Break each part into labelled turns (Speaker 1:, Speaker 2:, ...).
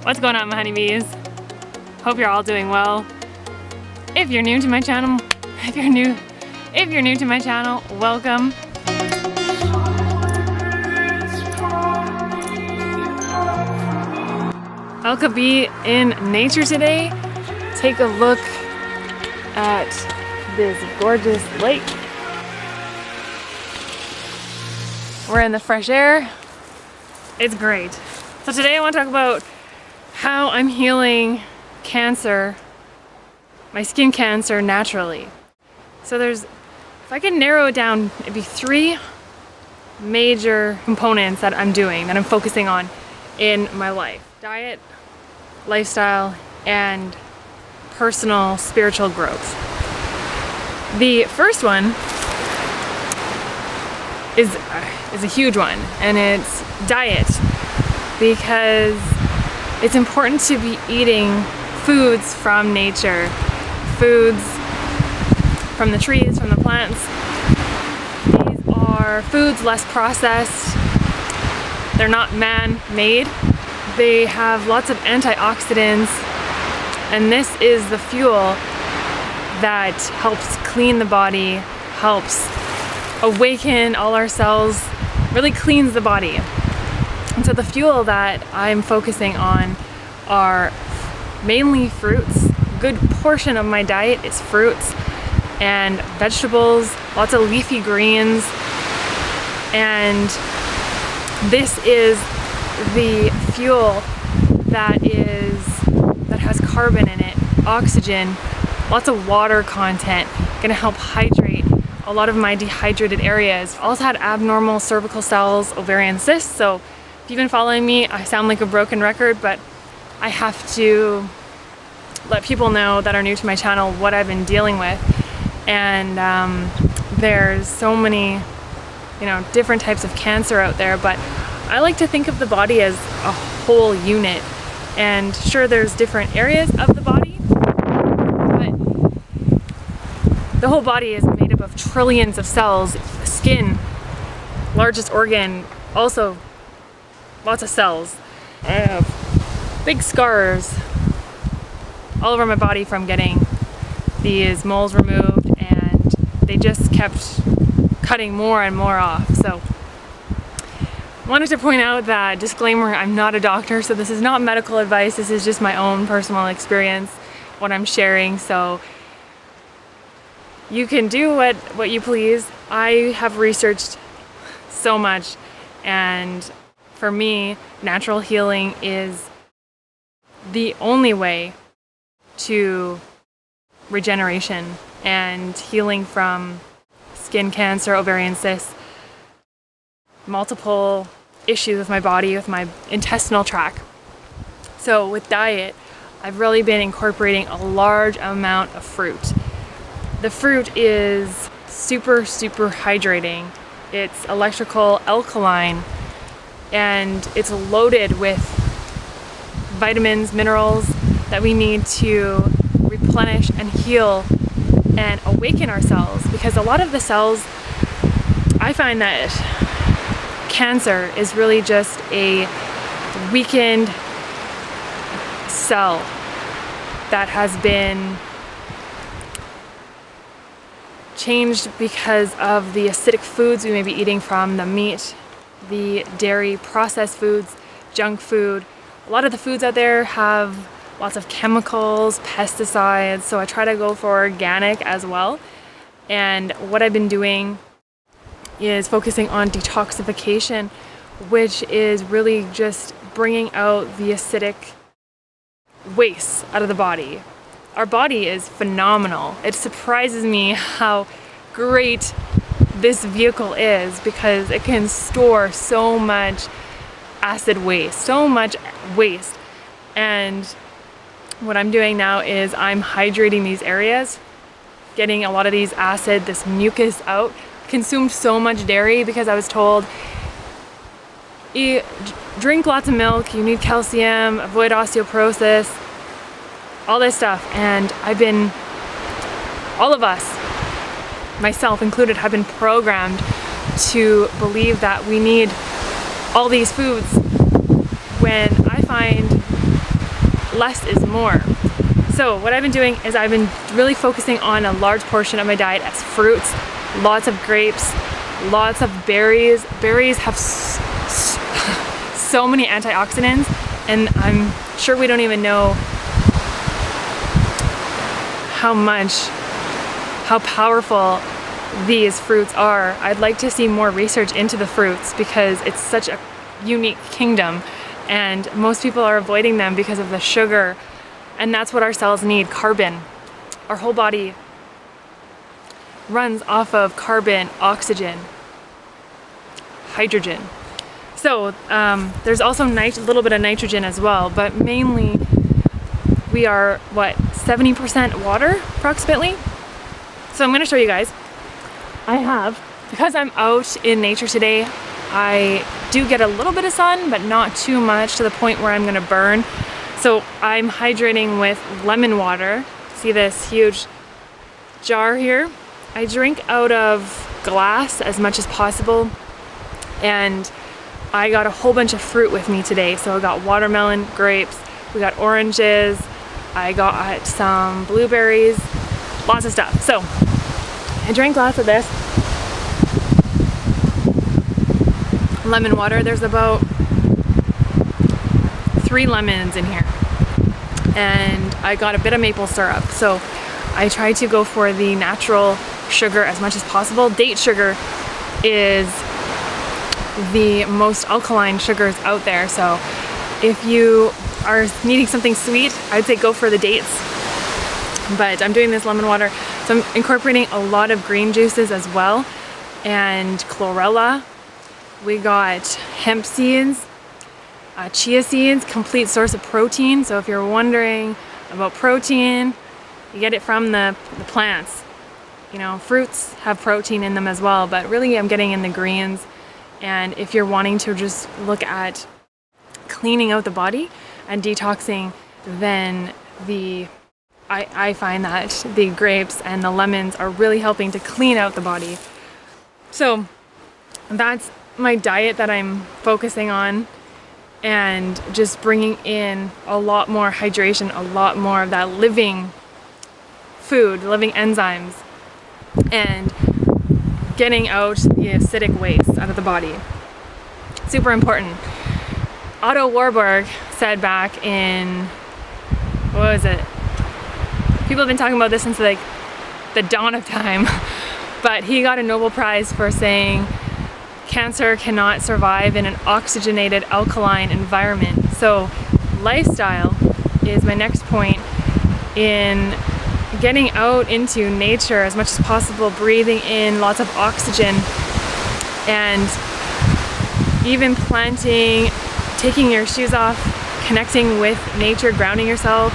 Speaker 1: What's going on, my honeybees? Hope you're all doing well. If you're new to my channel, welcome. I could be in nature today. Take a look at this gorgeous lake. We're in the fresh air. It's great. So today I want to talk about how I'm healing cancer, my skin cancer, naturally. So if I can narrow it down, it'd be 3 major components that I'm doing, that I'm focusing on in my life. Diet, lifestyle, and personal spiritual growth. The first one is a huge one, and it's diet, because it's important to be eating foods from nature, foods from the trees, from the plants. These are foods less processed. They're not man-made. They have lots of antioxidants, and this is the fuel that helps clean the body, helps awaken all our cells, really cleans the body. And so the fuel that I'm focusing on are mainly fruits. A good portion of my diet is fruits and vegetables, lots of leafy greens, and this is the fuel that has carbon in it, oxygen, lots of water content, gonna help hydrate a lot of my dehydrated areas. I also had abnormal cervical cells, ovarian cysts, so if you've been following me, I sound like a broken record, but I have to let people know that are new to my channel what I've been dealing with. And there's so many, different types of cancer out there, but I like to think of the body as a whole unit. And sure, there's different areas of the body, but the whole body is made up of trillions of cells. The skin, largest organ, also lots of cells. I have big scars all over my body from getting these moles removed, and they just kept cutting more and more off. So I wanted to point out that, disclaimer, I'm not a doctor, so this is not medical advice. This is just my own personal experience, what I'm sharing. So you can do what you please. I have researched so much, and for me, natural healing is the only way to regeneration and healing from skin cancer, ovarian cysts, multiple issues with my body, with my intestinal tract. So with diet, I've really been incorporating a large amount of fruit. The fruit is super hydrating. It's electrical alkaline, and it's loaded with vitamins, minerals that we need to replenish and heal and awaken our cells, because a lot of the cells, I find that cancer is really just a weakened cell that has been changed because of the acidic foods we may be eating, from the meat, the dairy, processed foods, junk food. A lot of the foods out there have lots of chemicals, pesticides, so I try to go for organic as well. And what I've been doing is focusing on detoxification, which is really just bringing out the acidic waste out of the body. Our body is phenomenal. It surprises me how great this vehicle is, because it can store so much acid waste, so much waste. And what I'm doing now is I'm hydrating these areas, getting a lot of these acid, this mucus out. Consumed so much dairy because I was told, drink lots of milk, you need calcium, avoid osteoporosis, all this stuff. And all of us, myself included, have been programmed to believe that we need all these foods, when I find less is more. So what I've been doing is I've been really focusing on a large portion of my diet as fruits, lots of grapes, lots of berries. Berries have so many antioxidants, and I'm sure we don't even know how powerful these fruits are. I'd like to see more research into the fruits because it's such a unique kingdom, and most people are avoiding them because of the sugar, and that's what our cells need, carbon. Our whole body runs off of carbon, oxygen, hydrogen. So there's also a little bit of nitrogen as well, but mainly we are, 70% water approximately? So I'm gonna show you guys. Because I'm out in nature today, I do get a little bit of sun, but not too much to the point where I'm gonna burn. So I'm hydrating with lemon water. See this huge jar here? I drink out of glass as much as possible, and I got a whole bunch of fruit with me today. So I got watermelon, grapes, we got oranges, I got some blueberries, lots of stuff. So I drank lots of this lemon water. There's about 3 lemons in here, and I got a bit of maple syrup. So I try to go for the natural sugar as much as possible. Date sugar is the most alkaline sugars out there, so if you are needing something sweet, I'd say go for the dates. But I'm doing this lemon water, so I'm incorporating a lot of green juices as well, and chlorella. We got hemp seeds, chia seeds, complete source of protein. So if you're wondering about protein, you get it from the plants. You know, fruits have protein in them as well, but really I'm getting in the greens. And if you're wanting to just look at cleaning out the body and detoxing, then I find that the grapes and the lemons are really helping to clean out the body. So that's my diet that I'm focusing on, and just bringing in a lot more hydration, a lot more of that living food, living enzymes, and getting out the acidic waste out of the body. Super important. Otto Warburg said back in, what was it? People have been talking about this since like the dawn of time, but he got a Nobel Prize for saying cancer cannot survive in an oxygenated alkaline environment. So lifestyle is my next point in getting out into nature as much as possible, breathing in lots of oxygen, and even planting, taking your shoes off, connecting with nature, grounding yourself,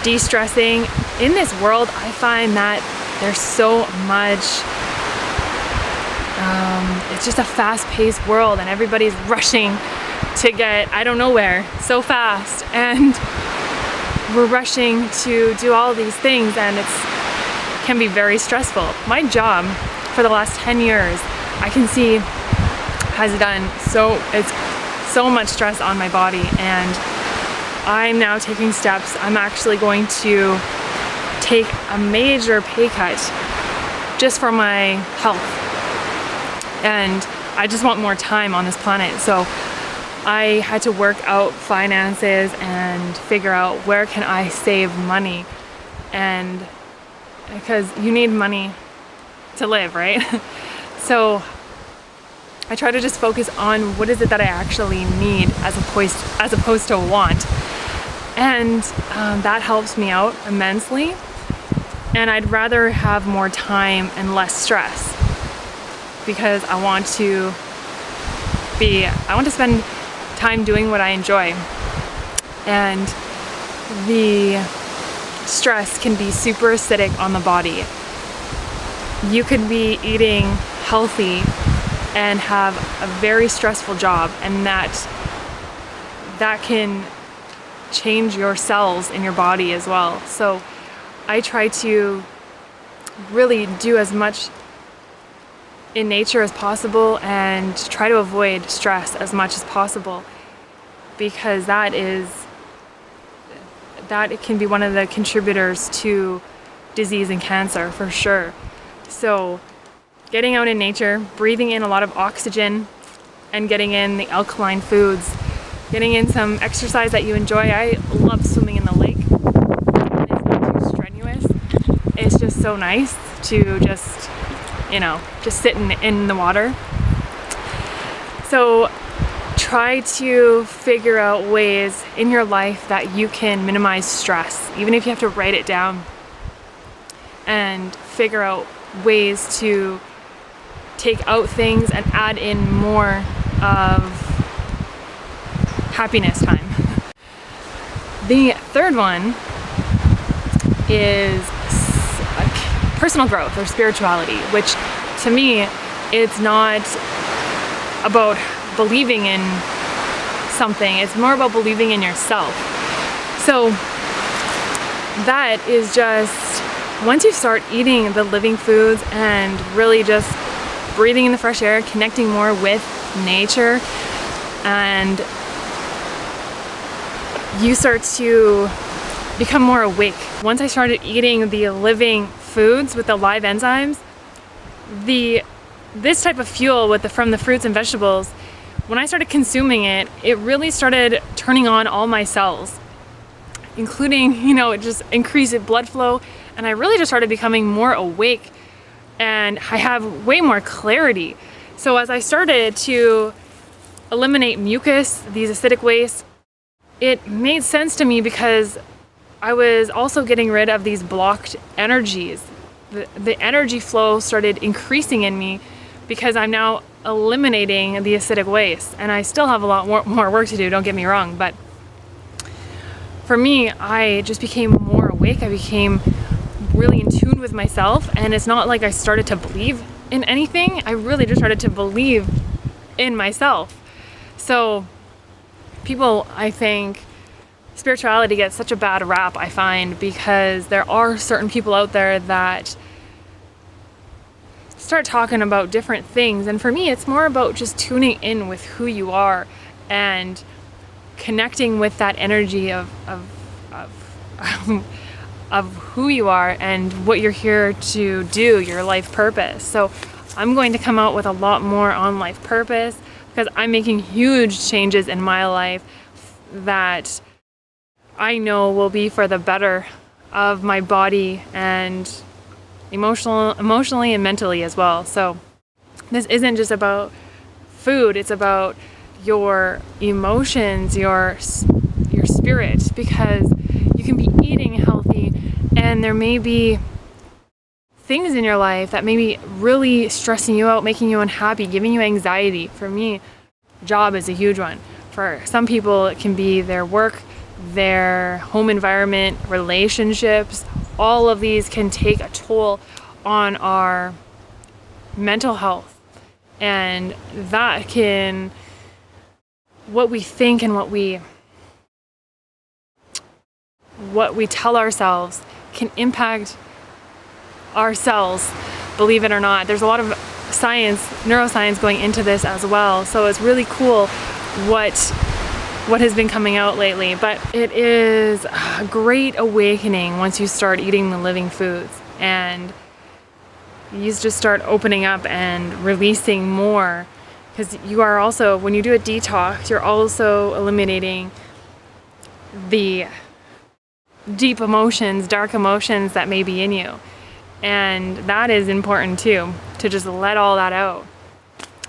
Speaker 1: de-stressing. In this world, I find that there's so much, it's just a fast-paced world, and everybody's rushing to get, I don't know where, so fast, and we're rushing to do all these things, and it can be very stressful. My job for the last 10 years, I can see has done it's so much stress on my body, and I'm now taking steps. I'm actually going to take a major pay cut just for my health, and I just want more time on this planet. So I had to work out finances and figure out where can I save money, and because you need money to live, right? So I try to just focus on what is it that I actually need as opposed to want, and that helps me out immensely. And I'd rather have more time and less stress, because I want to spend time doing what I enjoy. And the stress can be super acidic on the body. You could be eating healthy and have a very stressful job, and that can change your cells in your body as well. So I try to really do as much in nature as possible and try to avoid stress as much as possible, because that is that it can be one of the contributors to disease and cancer for sure. So getting out in nature, breathing in a lot of oxygen, and getting in the alkaline foods, getting in some exercise that you enjoy. I love swimming in the lake. It's not too strenuous. It's just so nice to just sit in the water. So try to figure out ways in your life that you can minimize stress, even if you have to write it down, and figure out ways to take out things and add in more of happiness time. The third one is personal growth or spirituality, which to me, it's not about believing in something, it's more about believing in yourself. So that is just, once you start eating the living foods and really just breathing in the fresh air, connecting more with nature, and you start to become more awake. Once I started eating the living foods with the live enzymes, this type of fuel from the fruits and vegetables, when I started consuming it, it really started turning on all my cells, including, it just increased blood flow, and I really just started becoming more awake, and I have way more clarity. So as I started to eliminate mucus, these acidic wastes, it made sense to me because I was also getting rid of these blocked energies. The energy flow started increasing in me because I'm now eliminating the acidic waste. And I still have a lot more work to do, don't get me wrong, but for me, I just became more awake. I became really in tune with myself, and it's not like I started to believe in anything. I really just started to believe in myself. So people, I think, spirituality gets such a bad rap, I find, because there are certain people out there that start talking about different things, and for me it's more about just tuning in with who you are and connecting with that energy of who you are and what you're here to do, your life purpose. So I'm going to come out with a lot more on life purpose because I'm making huge changes in my life that I know will be for the better of my body and emotionally and mentally as well. So this isn't just about food, it's about your emotions, your spirit, because you can be eating healthy and there may be things in your life that may be really stressing you out, making you unhappy, giving you anxiety. For me, job is a huge one. For some people, it can be their work, their home environment, relationships. All of these can take a toll on our mental health. And that can, what we think and what we tell ourselves can impact our cells, believe it or not. There's a lot of science, neuroscience going into this as well. So it's really cool what has been coming out lately. But it is a great awakening once you start eating the living foods and you just start opening up and releasing more. Because you are also, when you do a detox, you're also eliminating the deep emotions, dark emotions that may be in you. And that is important too, to just let all that out.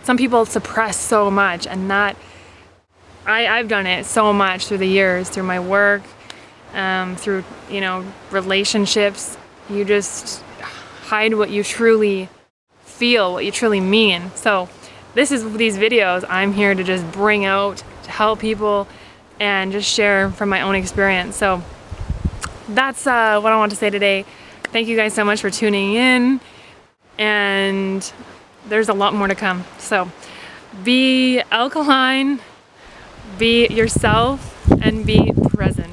Speaker 1: Some people suppress so much, and that I've done it so much through the years, through my work, through relationships. You just hide what you truly feel, what you truly mean. So these videos I'm here to just bring out, to help people and just share from my own experience. So that's what I want to say today. Thank you guys so much for tuning in, and there's a lot more to come. So be alkaline, be yourself, and be present.